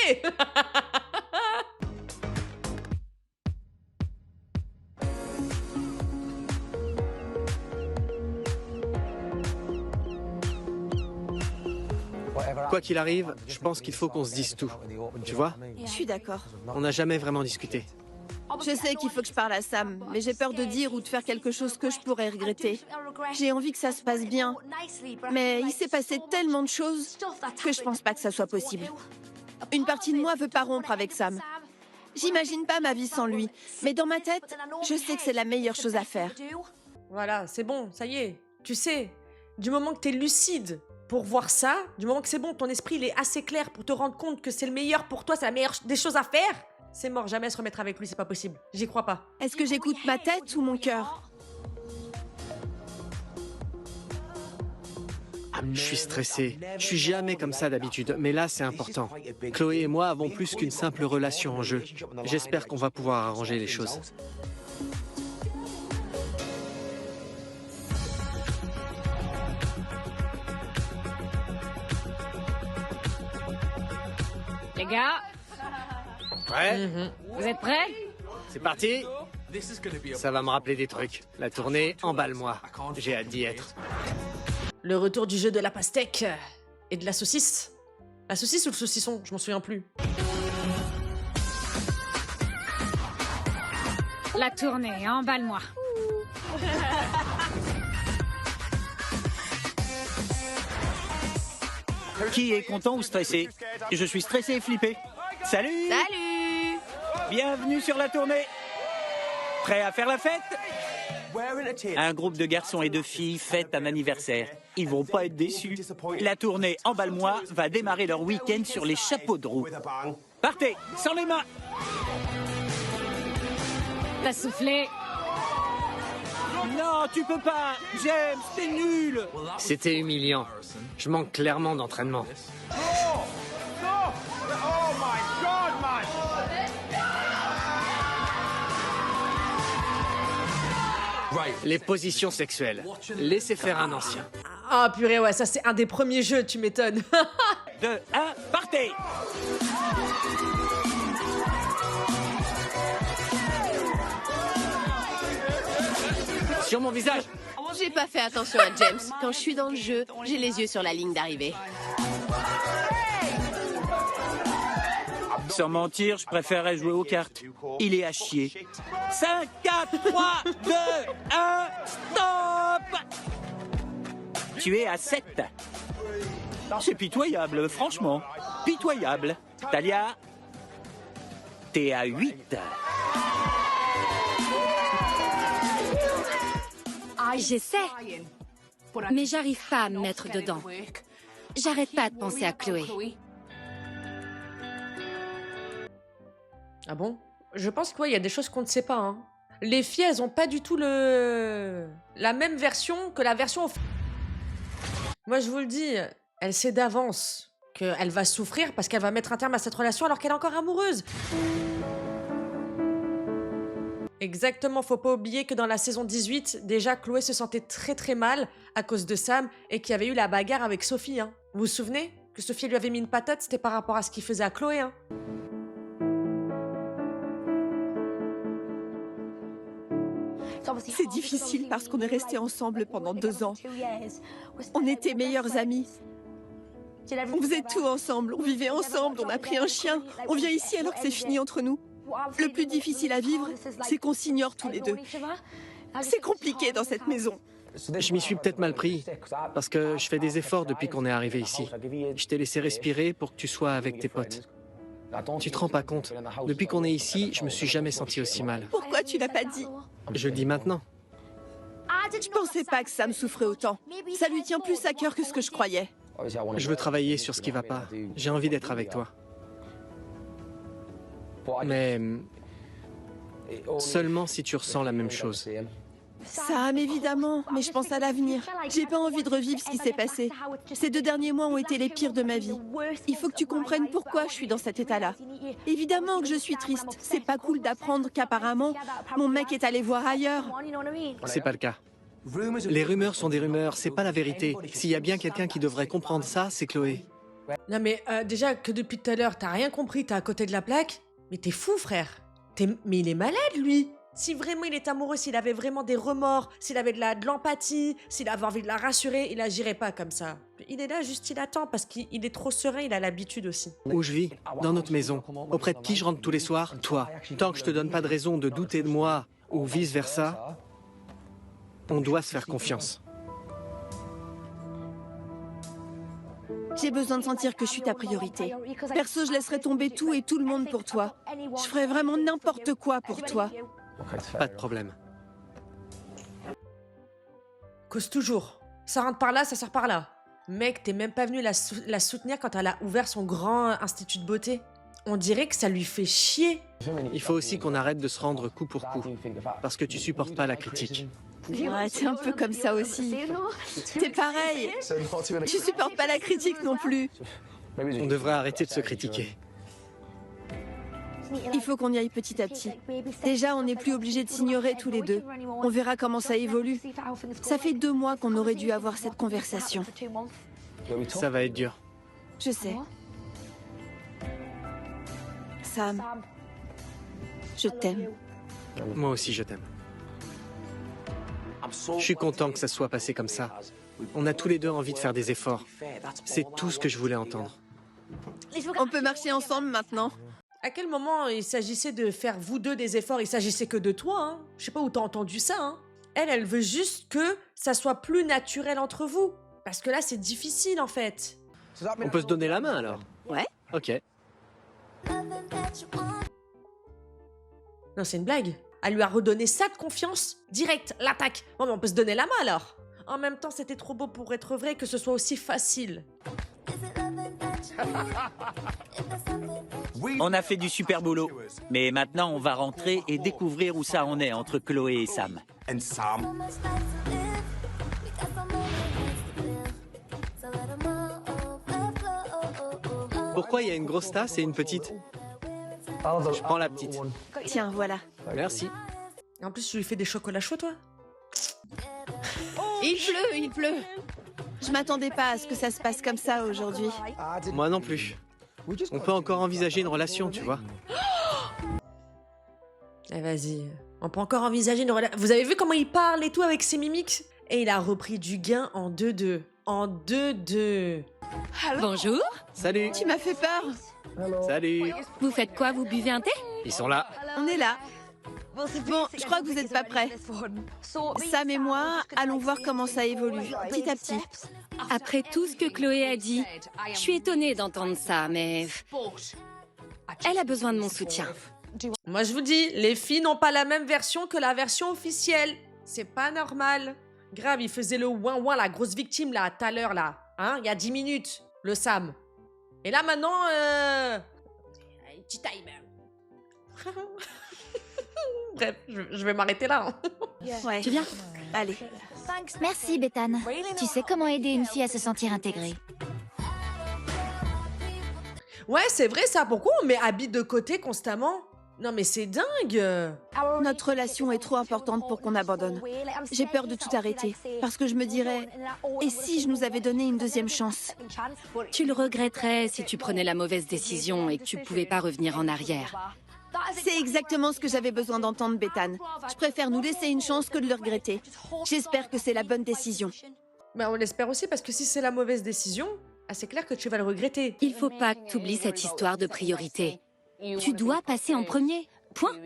Quoi qu'il arrive, je pense qu'il faut qu'on se dise tout. Tu vois? Je suis d'accord. On n'a jamais vraiment discuté. Je sais qu'il faut que je parle à Sam, mais j'ai peur de dire ou de faire quelque chose que je pourrais regretter. J'ai envie que ça se passe bien, mais il s'est passé tellement de choses que je pense pas que ça soit possible. Une partie de moi veut pas rompre avec Sam. J'imagine pas ma vie sans lui, mais dans ma tête, je sais que c'est la meilleure chose à faire. Voilà, c'est bon, ça y est. Tu sais, du moment que t'es lucide pour voir ça, du moment que c'est bon, ton esprit il est assez clair pour te rendre compte que c'est le meilleur pour toi, c'est la meilleure des choses à faire, c'est mort, jamais se remettre avec lui, c'est pas possible. J'y crois pas. Est-ce que j'écoute ma tête ou mon cœur? Je suis stressé. Je suis jamais comme ça d'habitude, mais là c'est important. Chloé et moi avons plus qu'une simple relation en jeu. J'espère qu'on va pouvoir arranger les choses. Les gars, Prêt? vous êtes prêts? C'est parti? Ça va me rappeler des trucs. La tournée, emballe-moi. J'ai hâte d'y être. Le retour du jeu de la pastèque et de la saucisse. La saucisse ou le saucisson? Je m'en souviens plus. La tournée, emballe-moi. Qui est content ou stressé? Je suis stressé et flippé. Salut! Salut! Bienvenue sur la tournée. Prêt à faire la fête? Un groupe de garçons et de filles fête un anniversaire. Ils vont pas être déçus. La tournée Emballe-moi va démarrer leur week-end sur les chapeaux de roue. Partez, sans les mains. T'as soufflé. Non, tu peux pas. James, t'es nul. C'était humiliant. Je manque clairement d'entraînement. Les positions sexuelles. Laissez faire un ancien. Ah purée, ouais, ça c'est un des premiers jeux, tu m'étonnes. 2, 1, partez. Sur mon visage. J'ai pas fait attention à James. Quand je suis dans le jeu, j'ai les yeux sur la ligne d'arrivée. Sans mentir, je préférerais jouer aux cartes. Il est à chier. 5, 4, 3, 2, 1, stop! Tu es à 7. C'est pitoyable, franchement. Pitoyable. Talia, t'es à 8. J'essaie, mais j'arrive pas à me mettre dedans. J'arrête pas de penser à Chloé. Ah bon? Je pense qu'il y a des choses qu'on ne sait pas. Hein. Les filles, elles ont pas du tout la même version que la version... Moi, je vous le dis, elle sait d'avance qu'elle va souffrir parce qu'elle va mettre un terme à cette relation alors qu'elle est encore amoureuse. Exactement, faut pas oublier que dans la saison 18, déjà Chloé se sentait très très mal à cause de Sam et qu'il y avait eu la bagarre avec Sophie. Hein. Vous vous souvenez que Sophie lui avait mis une patate, c'était par rapport à ce qu'il faisait à Chloé. Hein. C'est difficile parce qu'on est restés ensemble pendant 2 ans. On était meilleurs amis. On faisait tout ensemble, on vivait ensemble, on a pris un chien. On vient ici alors que c'est fini entre nous. Le plus difficile à vivre, c'est qu'on s'ignore tous les deux. C'est compliqué dans cette maison. Je m'y suis peut-être mal pris, parce que je fais des efforts depuis qu'on est arrivé ici. Je t'ai laissé respirer pour que tu sois avec tes potes. Tu te rends pas compte, depuis qu'on est ici, je me suis jamais senti aussi mal. Pourquoi tu l'as pas dit? Je le dis maintenant. Je pensais pas que Sam souffrait autant. Ça lui tient plus à cœur que ce que je croyais. Je veux travailler sur ce qui va pas. J'ai envie d'être avec toi. Mais seulement si tu ressens la même chose. Sam, évidemment, mais je pense à l'avenir. J'ai pas envie de revivre ce qui s'est passé. Ces 2 derniers mois ont été les pires de ma vie. Il faut que tu comprennes pourquoi je suis dans cet état-là. Évidemment que je suis triste. C'est pas cool d'apprendre qu'apparemment, mon mec est allé voir ailleurs. C'est pas le cas. Les rumeurs sont des rumeurs, c'est pas la vérité. S'il y a bien quelqu'un qui devrait comprendre ça, c'est Chloé. Non mais déjà que depuis tout à l'heure, t'as rien compris, t'es à côté de la plaque. Mais t'es fou, frère. Mais il est malade, lui. Si vraiment il est amoureux, s'il avait vraiment des remords, s'il avait de l'empathie, s'il avait envie de la rassurer, il agirait pas comme ça. Il est là, juste il attend, parce qu'il est trop serein, il a l'habitude aussi. Où je vis, dans notre maison, auprès de qui je rentre tous les soirs, toi. Tant que je te donne pas de raison de douter de moi, ou vice-versa, on doit se faire confiance. J'ai besoin de sentir que je suis ta priorité. Perso, je laisserai tomber tout et tout le monde pour toi. Je ferai vraiment n'importe quoi pour toi. Pas de problème. Cause toujours. Ça rentre par là, ça sort par là. Mec, t'es même pas venu la soutenir quand elle a ouvert son grand institut de beauté. On dirait que ça lui fait chier. Il faut aussi qu'on arrête de se rendre coup pour coup, parce que tu supportes pas la critique. Ouais, t'es un peu comme ça aussi. T'es pareil. Tu supportes pas la critique non plus. On devrait arrêter de se critiquer. Il faut qu'on y aille petit à petit. Déjà, on n'est plus obligés de s'ignorer tous les deux. On verra comment ça évolue. Ça fait 2 mois qu'on aurait dû avoir cette conversation. Ça va être dur. Je sais. Sam, je t'aime. Moi aussi, je t'aime. Je suis content que ça soit passé comme ça. On a tous les deux envie de faire des efforts. C'est tout ce que je voulais entendre. On peut marcher ensemble maintenant. À quel moment il s'agissait de faire vous deux des efforts? Il s'agissait que de toi, hein. Je sais pas où t'as entendu ça, hein. Elle veut juste que ça soit plus naturel entre vous. Parce que là, c'est difficile, en fait. On peut se donner la main, alors? Ouais. Ok. Non, c'est une blague. Elle lui a redonné ça de confiance. Direct, l'attaque. Bon, mais on peut se donner la main, alors. En même temps, c'était trop beau pour être vrai que ce soit aussi facile. On a fait du super boulot. Mais maintenant, on va rentrer et découvrir où ça en est entre Chloé et Sam. Pourquoi il y a une grosse tasse et une petite? Je prends la petite. Tiens, voilà. Merci. Et en plus, tu lui fais des chocolats chauds, toi? Il pleut. Je m'attendais pas à ce que ça se passe comme ça aujourd'hui. Moi non plus. On peut encore envisager une relation, tu vois. Eh, vas-y. On peut encore envisager une relation. Vous avez vu comment il parle et tout avec ses mimiques? Et il a repris du gain en 2-2. En 2-2. Bonjour. Salut. Tu m'as fait peur. Salut. Vous faites quoi? Vous buvez un thé? Ils sont là. On est là. Bon, je crois que vous n'êtes pas prêts. Sam et moi, allons voir comment ça évolue, petit à petit. Après tout ce que Chloé a dit, je suis étonnée d'entendre ça, mais... Elle a besoin de mon soutien. Moi, je vous dis, les filles n'ont pas la même version que la version officielle. C'est pas normal. Grave, il faisait le ouin-ouin, la grosse victime, là, tout à l'heure, là. Hein, il y a 10 minutes, le Sam. Et là, maintenant, petit timer. Bref, je vais m'arrêter là. Ouais. Tu viens? Allez. Merci, Bethane. Tu sais comment aider une fille à se sentir intégrée. Ouais, c'est vrai ça. Pourquoi on met Abby de côté constamment? Non mais c'est dingue. Notre relation est trop importante pour qu'on abandonne. J'ai peur de tout arrêter, parce que je me dirais, et si je nous avais donné une deuxième chance? Tu le regretterais si tu prenais la mauvaise décision et que tu pouvais pas revenir en arrière. C'est exactement ce que j'avais besoin d'entendre, Bethane. Je préfère nous laisser une chance que de le regretter. J'espère que c'est la bonne décision. Mais on l'espère aussi parce que si c'est la mauvaise décision, c'est clair que tu vas le regretter. Il faut pas que tu oublies cette histoire de priorité. Tu dois passer en premier. Point.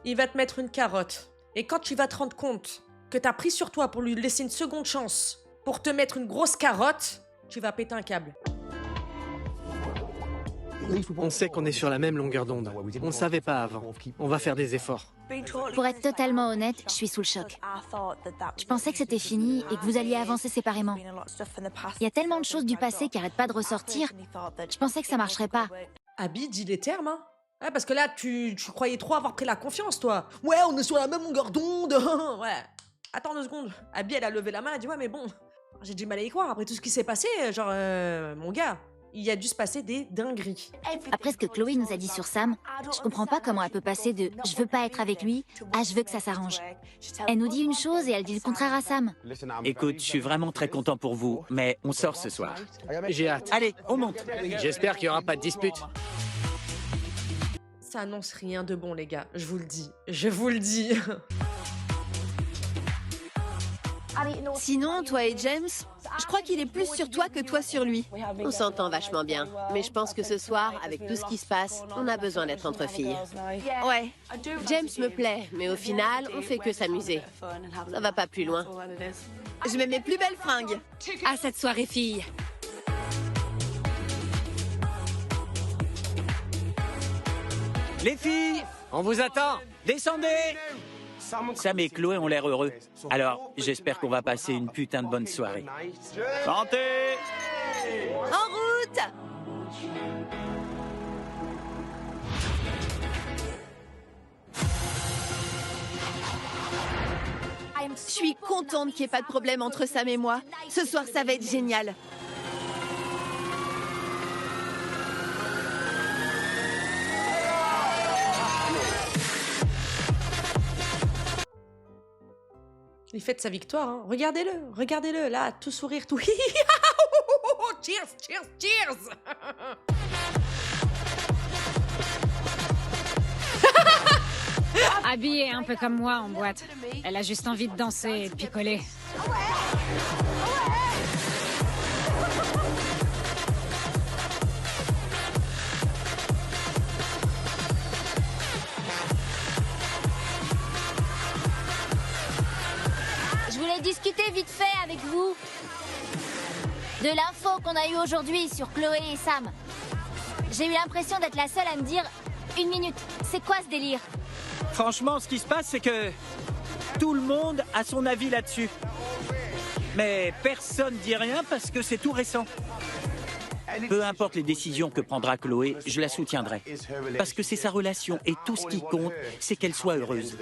Il va te mettre une carotte. Et quand tu vas te rendre compte que t'as pris sur toi pour lui laisser une seconde chance, pour te mettre une grosse carotte, tu vas péter un câble. On sait qu'on est sur la même longueur d'onde. On ne savait pas avant. On va faire des efforts. Pour être totalement honnête, je suis sous le choc. Je pensais que c'était fini et que vous alliez avancer séparément. Il y a tellement de choses du passé qui n'arrêtent pas de ressortir. Je pensais que ça marcherait pas. Abby, dis les termes, hein. Ouais, parce que là, tu croyais trop avoir pris la confiance, toi. Ouais, on est sur la même longueur d'onde. Ouais. Attends 2 secondes. Abby, elle a levé la main, elle a dit ouais, mais bon, j'ai du mal à y croire. Après tout ce qui s'est passé, genre, mon gars, il y a dû se passer des dingueries. Après ce que Chloé nous a dit sur Sam, je comprends pas comment elle peut passer de « je veux pas être avec lui » à « je veux que ça s'arrange ». Elle nous dit une chose et elle dit le contraire à Sam. Écoute, je suis vraiment très content pour vous, mais on sort ce soir. J'ai hâte. Allez, on monte. J'espère qu'il n'y aura pas de dispute. Ça annonce rien de bon, les gars. Je vous le dis. Je vous le dis. Sinon, toi et James, je crois qu'il est plus sur toi que toi sur lui. On s'entend vachement bien. Mais je pense que ce soir, avec tout ce qui se passe, on a besoin d'être entre filles. Ouais. James me plaît, mais au final, on fait que s'amuser. Ça va pas plus loin. Je mets mes plus belles fringues. À cette soirée, fille. Les filles, On vous attend. descendez. Sam et Chloé ont l'air heureux. Alors, j'espère qu'on va passer une putain de bonne soirée. Santé! En route! Je suis contente qu'il n'y ait pas de problème entre Sam et moi. Ce soir, ça va être génial. Il fête sa victoire, hein. Regardez-le, regardez-le, là, tout sourire, tout... Cheers, cheers, cheers. Abby est un peu comme moi en boîte. Elle a juste envie de danser et de picoler. Je voulais discuter vite fait avec vous de l'info qu'on a eue aujourd'hui sur Chloé et Sam. J'ai eu l'impression d'être la seule à me dire « Une minute, c'est quoi ce délire ?» Franchement, ce qui se passe, c'est que tout le monde a son avis là-dessus. Mais personne dit rien parce que c'est tout récent. Peu importe les décisions que prendra Chloé, je la soutiendrai. Parce que c'est sa relation et tout ce qui compte, c'est qu'elle soit heureuse.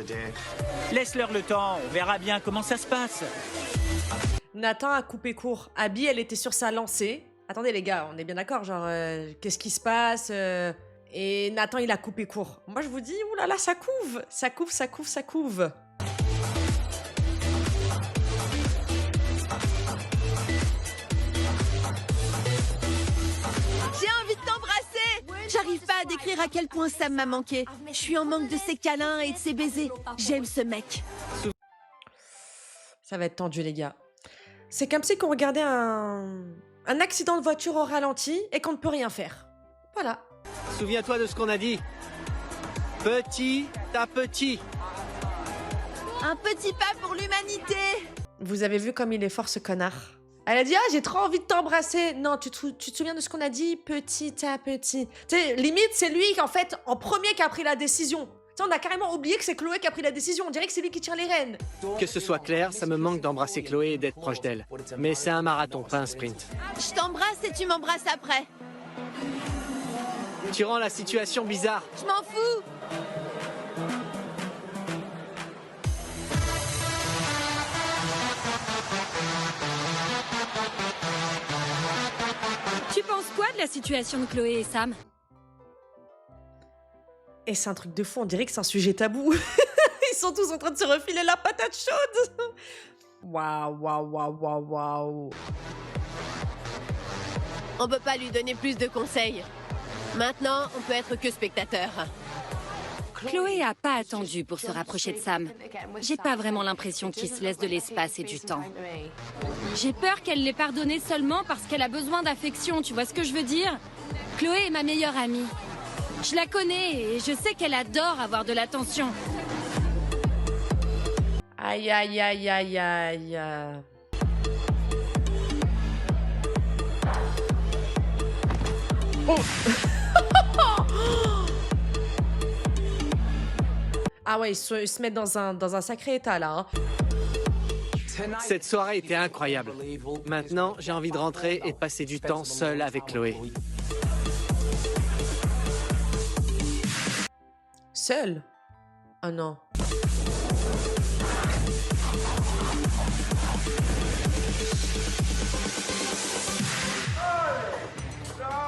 Laisse-leur le temps, on verra bien comment ça se passe. Nathan a coupé court. Abby, elle était sur sa lancée. Attendez les gars, on est bien d'accord, genre, qu'est-ce qui se passe Et Nathan, il a coupé court. Moi, je vous dis, oulala, ça couve. Ça couve, ça couve, ça couve. J'ai envie de t'embrasser! J'arrive pas à décrire à quel point Sam m'a manqué. Je suis en manque de ses câlins et de ses baisers. J'aime ce mec. Ça va être tendu, les gars. C'est comme si qu'on regardait un accident de voiture au ralenti et qu'on ne peut rien faire. Voilà. Souviens-toi de ce qu'on a dit. Petit à petit. Un petit pas pour l'humanité! Vous avez vu comme il est fort, ce connard. Elle a dit, ah, j'ai trop envie de t'embrasser. Non, tu te souviens de ce qu'on a dit petit à petit. Tu sais, limite, c'est lui, en fait, en premier qui a pris la décision. Tu sais, on a carrément oublié que c'est Chloé qui a pris la décision. On dirait que c'est lui qui tire les rênes. Que ce soit clair, ça me manque d'embrasser Chloé et d'être proche d'elle. Mais c'est un marathon, pas un sprint. Je t'embrasse et tu m'embrasses après. Tu rends la situation bizarre. Je m'en fous! Tu penses quoi de la situation de Chloé et Sam? Et c'est un truc de fou, on dirait que c'est un sujet tabou. Ils sont tous en train de se refiler la patate chaude. Waouh, waouh, waouh, waouh, waouh. On peut pas lui donner plus de conseils. Maintenant, on peut être que spectateur. Chloé a pas attendu pour se rapprocher de Sam. J'ai pas vraiment l'impression qu'il se laisse de l'espace et du temps. J'ai peur qu'elle l'ait pardonné seulement parce qu'elle a besoin d'affection, tu vois ce que je veux dire? Chloé est ma meilleure amie. Je la connais et je sais qu'elle adore avoir de l'attention. Aïe, aïe, aïe, aïe, aïe. Oh. Ah ouais, ils se mettent dans un sacré état, là. Hein. Cette soirée était incroyable. Maintenant, j'ai envie de rentrer et de passer du temps seul avec Chloé. Seul? Oh non.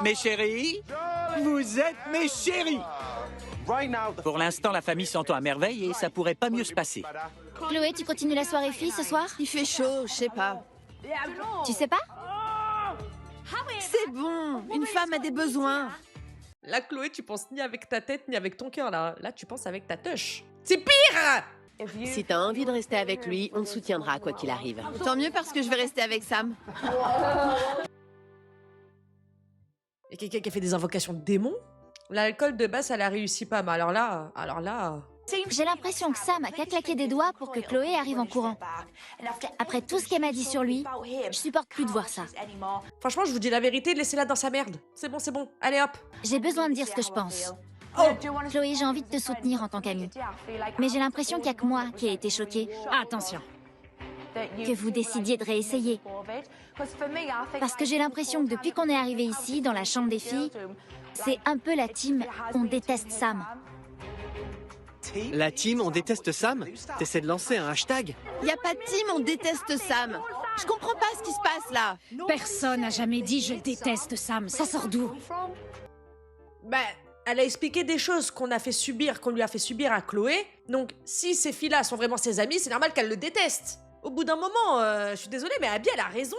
Mes chéris, vous êtes mes chéris. Pour l'instant, la famille s'entend à merveille et ça pourrait pas mieux se passer. Chloé, tu continues la soirée fille ce soir? Il fait chaud, je sais pas. Tu sais pas? C'est bon, une femme a des besoins. Là, Chloé, tu penses ni avec ta tête ni avec ton cœur, là. Là, tu penses avec ta touche. C'est pire! Si t'as envie de rester avec lui, on te soutiendra quoi qu'il arrive. Tant mieux parce que je vais rester avec Sam. Et quelqu'un qui a fait des invocations de démons? L'alcool de base, elle a réussi pas, mais alors là... J'ai l'impression que Sam a qu'à claquer des doigts pour que Chloé arrive en courant. Après tout ce qu'elle m'a dit sur lui, je supporte plus de voir ça. Franchement, je vous dis la vérité, laissez-la dans sa merde. C'est bon, allez hop. J'ai besoin de dire ce que je pense. Chloé, j'ai envie de te soutenir en tant qu'amie. Mais j'ai l'impression qu'il n'y a que moi qui ai été choquée. Attention. Que vous décidiez de réessayer. Parce que j'ai l'impression que depuis qu'on est arrivé ici, dans la chambre des filles, c'est un peu la team « on déteste Sam ». La team, on déteste Sam? T'essaies de lancer un hashtag? Y a pas de team, on déteste Sam. Je comprends pas ce qui se passe là. Personne n'a jamais dit je déteste Sam. Ça sort d'où? Bah, elle a expliqué des choses qu'on lui a fait subir à Chloé. Donc, si ces filles-là sont vraiment ses amies, c'est normal qu'elle le déteste. Au bout d'un moment, je suis désolée, mais Abby, elle a raison.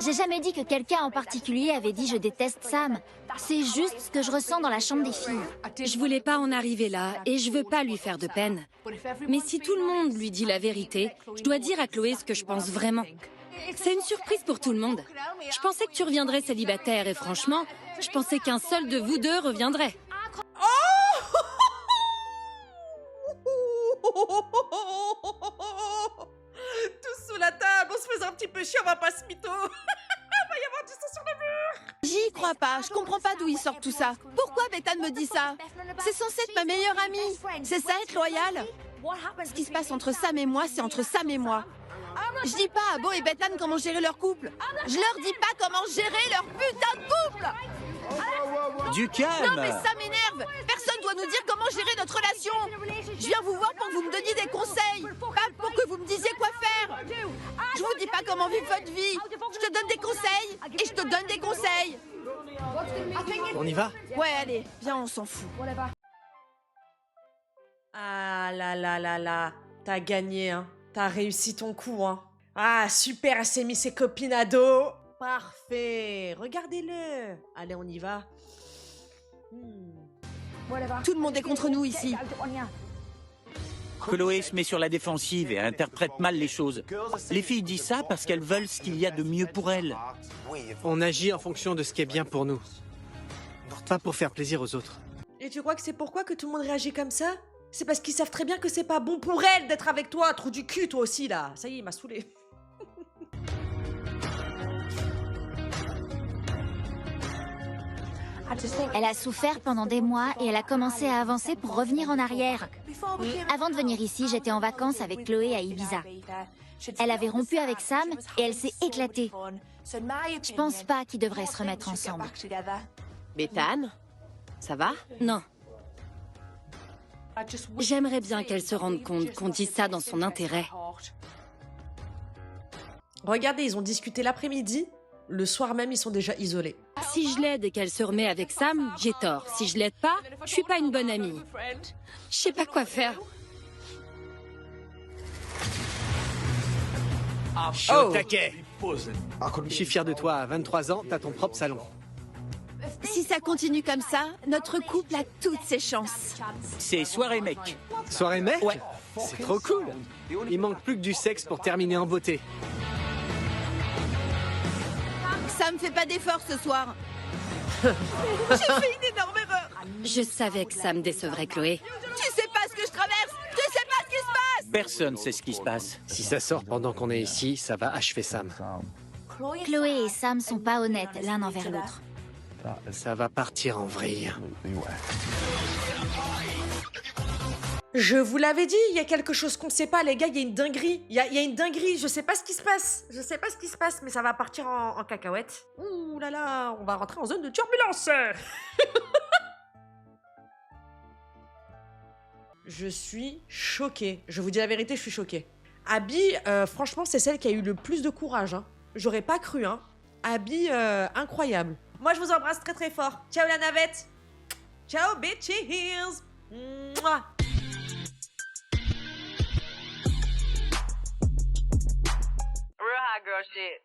J'ai jamais dit que quelqu'un en particulier avait dit « je déteste Sam ». C'est juste ce que je ressens dans la chambre des filles. Je voulais pas en arriver là et je veux pas lui faire de peine. Mais si tout le monde lui dit la vérité, je dois dire à Chloé ce que je pense vraiment. C'est une surprise pour tout le monde. Je pensais que tu reviendrais célibataire et franchement, je pensais qu'un seul de vous deux reviendrait. Tous sous la table, on se faisait un petit peu chier, on va pas se mytho. Il va y avoir du sang sur le mur. J'y crois pas, je comprends pas d'où il sort tout ça. Pourquoi Bethan me dit ça? C'est censé être ma meilleure amie. C'est ça être loyal? Ce qui se passe entre Sam et moi, c'est entre Sam et moi. Je dis pas à Beau et Bethan comment gérer leur couple. Je leur dis pas comment gérer leur putain de couple. Du calme. Non mais ça m'énerve. Personne doit nous dire comment gérer notre relation. Je viens vous voir pour que vous me donniez des conseils, pas pour que vous me disiez quoi faire. Je vous dis pas comment vivre votre vie. Je te donne des conseils et je te donne des conseils. On y va? Ouais, allez, viens, on s'en fout. Ah là là là là, t'as gagné, hein. T'as réussi ton coup, hein. Ah, super, elle s'est mis ses copines à dos. Parfait, regardez-le. Allez, on y va. Tout le monde est contre nous ici. Chloé se met sur la défensive et interprète mal les choses. Les filles disent ça parce qu'elles veulent ce qu'il y a de mieux pour elles. On agit en fonction de ce qui est bien pour nous. Pas pour faire plaisir aux autres. Et tu crois que c'est pourquoi que tout le monde réagit comme ça? C'est parce qu'ils savent très bien que c'est pas bon pour elle d'être avec toi, trou du cul, toi aussi, là. Ça y est, il m'a saoulé. Elle a souffert pendant des mois et elle a commencé à avancer pour revenir en arrière. Avant de venir ici, j'étais en vacances avec Chloé à Ibiza. Elle avait rompu avec Sam et elle s'est éclatée. Je pense pas qu'ils devraient se remettre ensemble. Bethan, ça va? Non. J'aimerais bien qu'elle se rende compte qu'on dit ça dans son intérêt. Regardez, ils ont discuté l'après-midi. Le soir même, ils sont déjà isolés. Si je l'aide et qu'elle se remet avec Sam, j'ai tort. Si je l'aide pas, je suis pas une bonne amie. Je sais pas quoi faire. Je suis au taquet. Je suis fier de toi. À 23 ans, t'as ton propre salon. Si ça continue comme ça, notre couple a toutes ses chances. C'est soirée mec. Soirée mec? Ouais. C'est trop cool. Il manque plus que du sexe pour terminer en beauté. Sam fait pas d'efforts ce soir. J'ai fait une énorme erreur. Je savais que Sam décevrait Chloé. Tu sais pas ce que je traverse. Tu sais pas ce qui se passe. Personne sait ce qui se passe. Si ça sort pendant qu'on est ici, ça va achever Sam. Chloé et Sam sont pas honnêtes l'un envers l'autre. Ça va partir en vrille. Je vous l'avais dit, il y a quelque chose qu'on sait pas, les gars, il y a une dinguerie. Il y a une dinguerie, je sais pas ce qui se passe. Je sais pas ce qui se passe, mais ça va partir en cacahuète. Ouh là là, on va rentrer en zone de turbulence. Je suis choquée. Je vous dis la vérité, je suis choquée. Abby, franchement, c'est celle qui a eu le plus de courage. Hein. J'aurais pas cru, hein. Abby, incroyable. Moi, je vous embrasse très très fort. Ciao la navette. Ciao bitches. Mouah. Real hot girl shit.